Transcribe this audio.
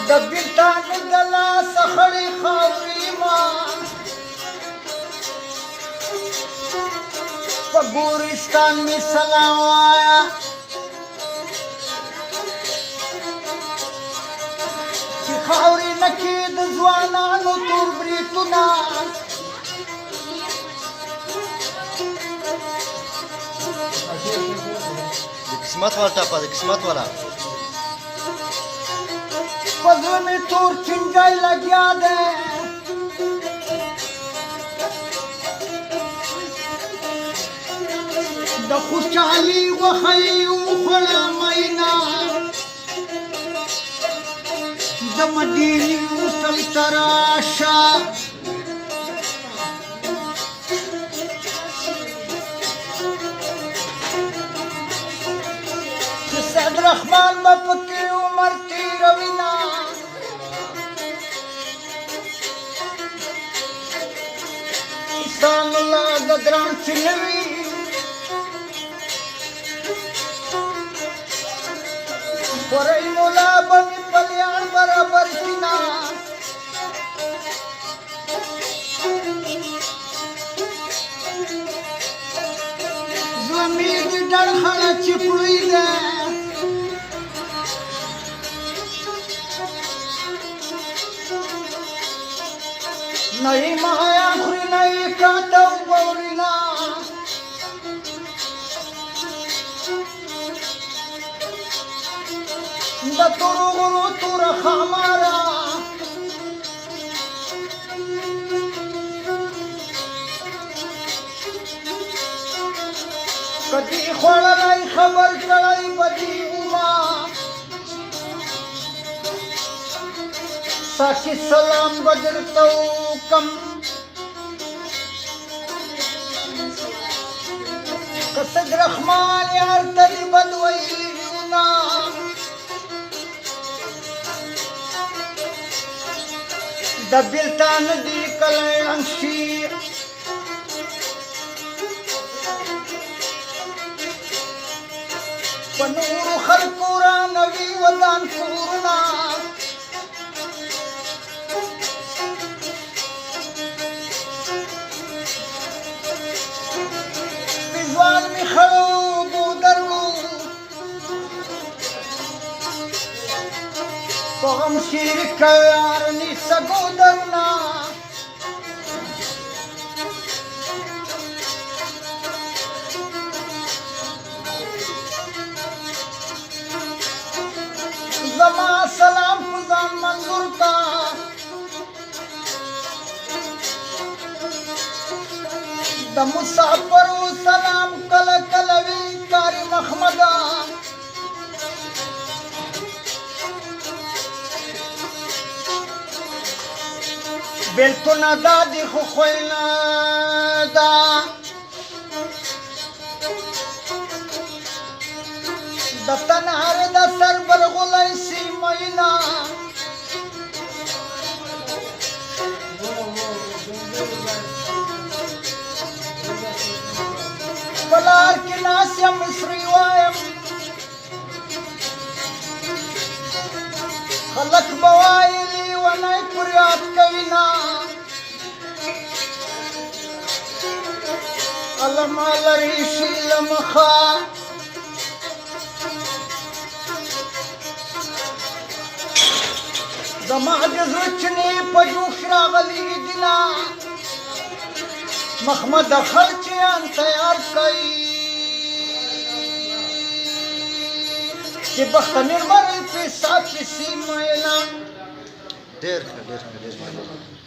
د بیلتان د لاسه خړې خاورې ما په ګورستان مې سلام وایا چې خاورې نه کې د ځوانانو تور بریتونه د قسمت والا ټاپه د قسمت والا په زړه مې تور چنګی لګیا دی د خوشحالي غوښه یې وخوړه مینا د مدینې هوټل ته راشه سید رحمان به پکې عمر تېروينه انسان الله د ګران چې نه وي پرې مولا به مې پلیان برابر کړي زمیر دې ډړ خړه چې پړوي ده نه یې مایا خوري نه یې کاته وبورېنا د تورو غرو توره خاماره کدي خوړلی خبر کړی بدي ما ساکي سلام بدرته وکم که سید رحمان یار ته دې بد ویلي نه د بیلتان دې کلی ړنګ شي په نورو خلکو رانوي ودان کورونه ځوان مې خړو بودرو په غم شریک یار نیسه ګودرونه زما سلام په ځان منظور کا د مسافرو سلام کله کله وی کاری محمدا بیلتونه دا دی خو خوینا دا د تنهر د سر برغلی سیمینا پلار کې ناس یم مصري وایم خلک به وایي لیونی فریاد کوي نه علما لري شي له مخه زما د زړه چینې په جوش راغلي دینه محمد خلچیان تیار کئی چې بختمیر مری پیسا پیسی میلا ډېر ښه